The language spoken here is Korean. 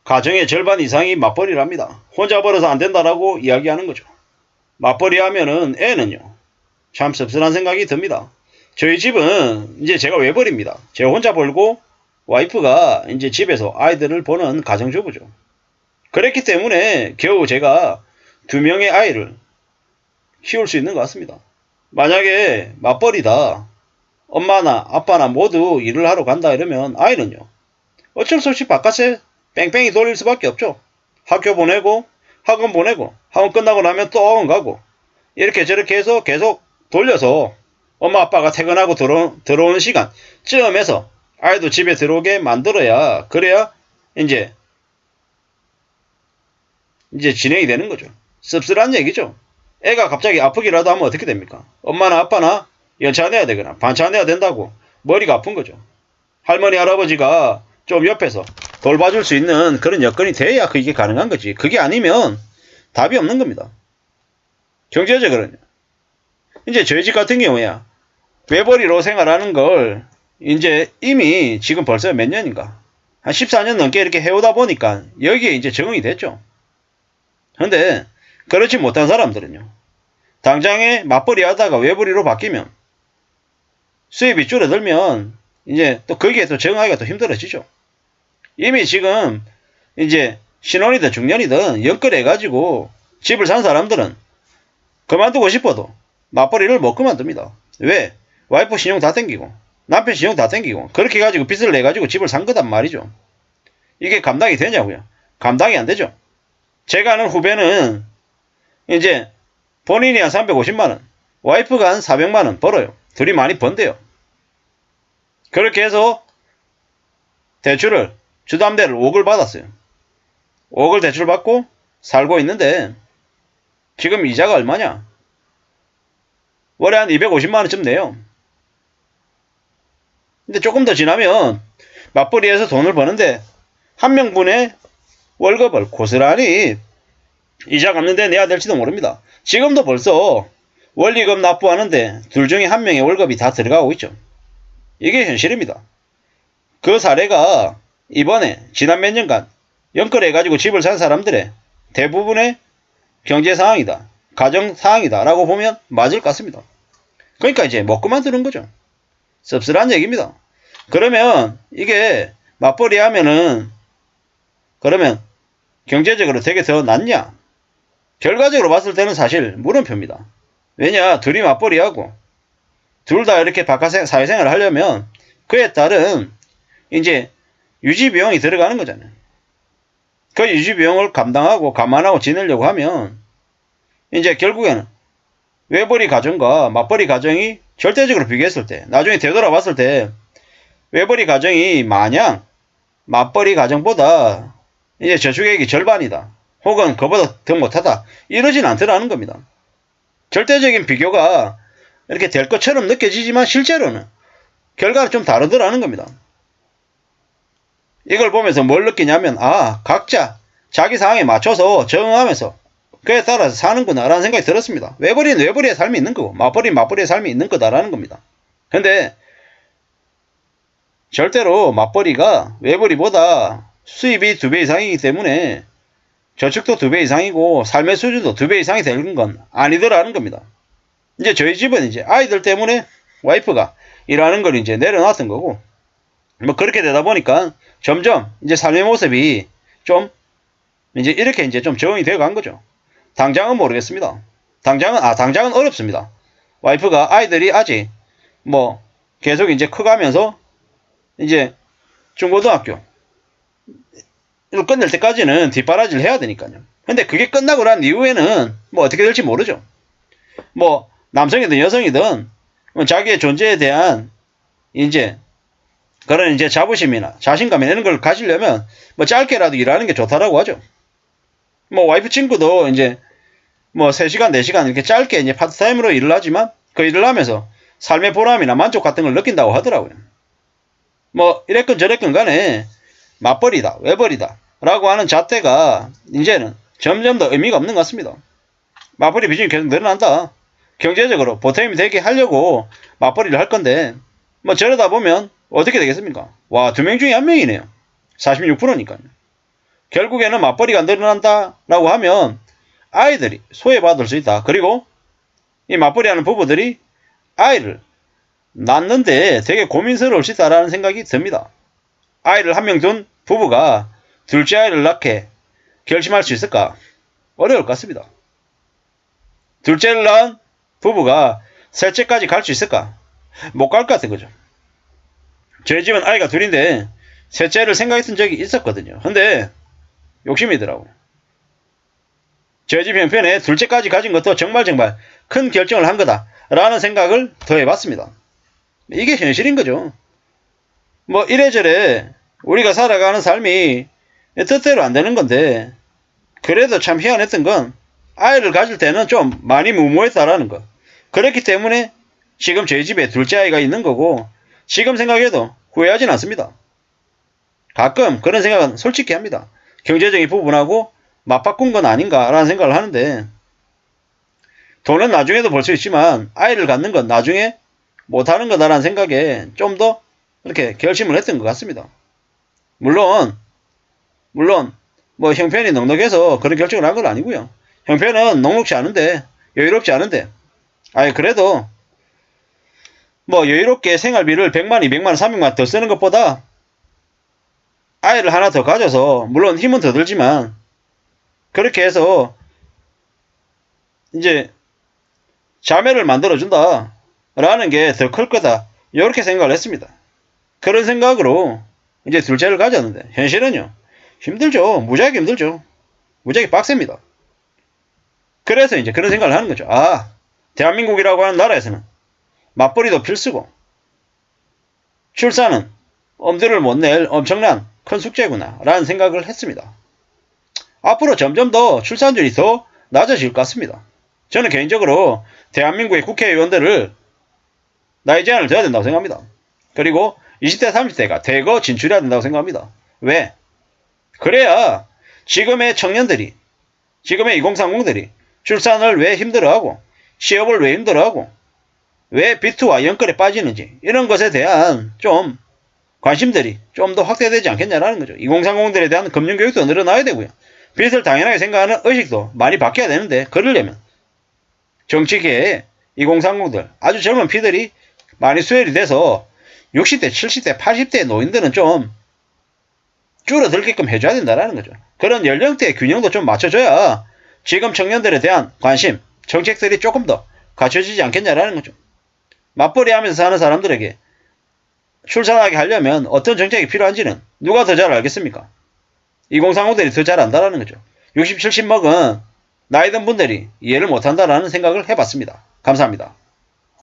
가정의 절반 이상이 맞벌이랍니다. 혼자 벌어서 안 된다라고 이야기하는 거죠. 맞벌이 하면은 애는요. 참 씁쓸한 생각이 듭니다. 저희 집은 이제 제가 외벌입니다. 제가 혼자 벌고 와이프가 이제 집에서 아이들을 보는 가정주부죠. 그랬기 때문에 겨우 제가 2명의 아이를 키울 수 있는 것 같습니다. 만약에 맞벌이다. 엄마나 아빠나 모두 일을 하러 간다 이러면 아이는요. 어쩔 수 없이 바깥에 뺑뺑이 돌릴 수밖에 없죠. 학교 보내고 학원 보내고 학원 끝나고 나면 또 학원 가고 이렇게 저렇게 해서 계속 돌려서 엄마 아빠가 퇴근하고 들어오는 시간쯤에서 아이도 집에 들어오게 만들어야 그래야 이제 진행이 되는 거죠. 씁쓸한 얘기죠. 애가 갑자기 아프기라도 하면 어떻게 됩니까? 엄마나 아빠나 연차 내야 되거나 반차 내야 된다고 머리가 아픈 거죠. 할머니 할아버지가 좀 옆에서 돌봐줄 수 있는 그런 여건이 돼야 그게 가능한 거지. 그게 아니면 답이 없는 겁니다. 경제적으로는 이제 저희 집 같은 경우야 외벌이로 생활하는 걸 이제 이미 지금 벌써 몇 년인가 한 14년 넘게 이렇게 해오다 보니까 여기에 이제 적응이 됐죠. 근데 그렇지 못한 사람들은요. 당장에 맞벌이 하다가 외벌이로 바뀌면 수입이 줄어들면 이제 또 거기에 또 적응하기가 또 힘들어지죠. 이미 지금 이제 신혼이든 중년이든 연끌 해가지고 집을 산 사람들은 그만두고 싶어도 맞벌이를 못 그만둡니다. 왜? 와이프 신용 다 땡기고 남편 신용 다 땡기고 그렇게 해가지고 빚을 내가지고 집을 산 거단 말이죠. 이게 감당이 되냐고요? 감당이 안 되죠. 제가 아는 후배는 이제 본인이 한 350만원 와이프가 한 400만원 벌어요. 둘이 많이 번대요. 그렇게 해서 대출을 주담대를 5억을 받았어요. 5억을 대출 받고 살고 있는데 지금 이자가 얼마냐? 월에 한 250만원쯤 내요. 근데 조금 더 지나면 맞벌이해서 돈을 버는데 한 명분의 월급을 고스란히 이자 갚는데 내야 될지도 모릅니다. 지금도 벌써 원리금 납부하는데 둘 중에 한 명의 월급이 다 들어가고 있죠. 이게 현실입니다. 그 사례가 이번에 지난 몇 년간 연끌해가지고 집을 산 사람들의 대부분의 경제 상황이다. 가정 상황이다. 라고 보면 맞을 것 같습니다. 그러니까 이제 못 그만두는 거죠. 씁쓸한 얘기입니다. 그러면 이게 맞벌이 하면은 그러면 경제적으로 되게 더 낫냐? 결과적으로 봤을 때는 사실 물음표입니다. 왜냐? 둘이 맞벌이하고 둘 다 이렇게 바깥 사회생활을 하려면 그에 따른 이제 유지비용이 들어가는 거잖아요. 그 유지비용을 감당하고 감안하고 지내려고 하면 이제 결국에는 외벌이 가정과 맞벌이 가정이 절대적으로 비교했을 때 나중에 되돌아봤을 때 외벌이 가정이 마냥 맞벌이 가정보다 이제 저축액이 절반이다. 혹은 그보다 더 못하다. 이러진 않더라는 겁니다. 절대적인 비교가 이렇게 될 것처럼 느껴지지만 실제로는 결과는 좀 다르더라는 겁니다. 이걸 보면서 뭘 느끼냐면 각자 자기 상황에 맞춰서 적응하면서 그에 따라서 사는구나 라는 생각이 들었습니다. 외벌이는 외벌이의 삶이 있는 거고 맞벌이는 맞벌이의 삶이 있는 거다라는 겁니다. 근데 절대로 맞벌이가 외벌이보다 수입이 2배 이상이기 때문에 저축도 2배 이상이고 삶의 수준도 2배 이상이 되는 건 아니더라는 겁니다. 이제 저희 집은 이제 아이들 때문에 와이프가 일하는 걸 이제 내려놨던 거고 뭐 그렇게 되다 보니까 점점 이제 삶의 모습이 좀 이제 이렇게 이제 좀 적응이 되어 간 거죠. 당장은 모르겠습니다. 당장은 어렵습니다. 와이프가 아이들이 아직 뭐 계속 이제 커가면서 이제 중고등학교 이걸 끝낼 때까지는 뒷바라지를 해야 되니까요. 근데 그게 끝나고 난 이후에는 뭐 어떻게 될지 모르죠. 뭐 남성이든 여성이든 자기의 존재에 대한 이제 그런 이제 자부심이나 자신감 이런 걸 가지려면 뭐 짧게라도 일하는 게 좋다라고 하죠. 뭐 와이프 친구도 이제 뭐 3시간 4시간 이렇게 짧게 이제 파트타임으로 일을 하지만 그 일을 하면서 삶의 보람이나 만족 같은 걸 느낀다고 하더라고요. 뭐 이랬건 저랬건 간에 맞벌이다 외벌이다 라고 하는 잣대가 이제는 점점 더 의미가 없는 것 같습니다. 맞벌이 비중이 계속 늘어난다. 경제적으로 보탬이 되게 하려고 맞벌이를 할 건데 뭐 저러다 보면 어떻게 되겠습니까? 와, 2명 중에 1명이네요. 46%니까요. 결국에는 맞벌이가 늘어난다라고 하면 아이들이 소외받을 수 있다. 그리고 이 맞벌이하는 부부들이 아이를 낳는데 되게 고민스러울 수 있다라는 생각이 듭니다. 아이를 한 명 둔 부부가 둘째 아이를 낳게 결심할 수 있을까? 어려울 것 같습니다. 둘째를 낳은 부부가 셋째까지 갈 수 있을까? 못 갈 것 같은 거죠. 저희 집은 아이가 둘인데 셋째를 생각했던 적이 있었거든요. 근데 욕심이더라고요. 저희 집 형편에 둘째까지 가진 것도 정말 큰 결정을 한 거다라는 생각을 더 해봤습니다. 이게 현실인 거죠. 뭐 이래저래 우리가 살아가는 삶이 뜻대로 안 되는 건데 그래도 참 희한했던 건 아이를 가질 때는 좀 많이 무모했다라는 거. 그렇기 때문에 지금 저희 집에 둘째 아이가 있는 거고 지금 생각해도 후회하진 않습니다. 가끔 그런 생각은 솔직히 합니다. 경제적인 부분하고 맞바꾼 건 아닌가라는 생각을 하는데 돈은 나중에도 벌 수 있지만 아이를 갖는 건 나중에 못하는 거다라는 생각에 좀 더 이렇게 결심을 했던 것 같습니다. 물론 뭐 형편이 넉넉해서 그런 결정을 한 건 아니고요. 형편은 넉넉지 않은데 여유롭지 않은데 그래도 뭐 여유롭게 생활비를 100만, 200만, 300만 더 쓰는 것보다 아이를 하나 더 가져서 물론 힘은 더 들지만 그렇게 해서 이제 자매를 만들어준다 라는 게 더 클 거다 이렇게 생각을 했습니다. 그런 생각으로 이제 둘째를 가졌는데 현실은요 힘들죠. 무지하게 힘들죠. 무지하게 빡셉니다. 그래서 이제 그런 생각을 하는 거죠. 대한민국이라고 하는 나라에서는 맞벌이도 필수고 출산은 엄두를 못 낼 엄청난 큰 숙제구나 라는 생각을 했습니다. 앞으로 점점 더 출산율이 더 낮아질 것 같습니다. 저는 개인적으로 대한민국의 국회의원들을 나이 제한을 둬야 된다고 생각합니다. 그리고 20대 30대가 대거 진출해야 된다고 생각합니다. 왜? 그래야 지금의 청년들이 지금의 2030들이 출산을 왜 힘들어하고 취업을 왜 힘들어하고 왜 비투와 연끌에 빠지는지 이런 것에 대한 좀 관심들이 좀 더 확대되지 않겠냐라는 거죠. 2030들에 대한 금융교육도 늘어나야 되고요. 빚을 당연하게 생각하는 의식도 많이 바뀌어야 되는데 그러려면 정치계에 2030들 아주 젊은 피들이 많이 수혈이 돼서 60대, 70대, 80대 노인들은 좀 줄어들게끔 해줘야 된다는 거죠. 그런 연령대 균형도 좀 맞춰줘야 지금 청년들에 대한 관심, 정책들이 조금 더 갖춰지지 않겠냐라는 거죠. 맞벌이 하면서 사는 사람들에게 출산하게 하려면 어떤 정책이 필요한지는 누가 더 잘 알겠습니까? 2030들이 더 잘 안다라는 거죠. 60, 70 먹은 나이 든 분들이 이해를 못한다라는 생각을 해봤습니다. 감사합니다.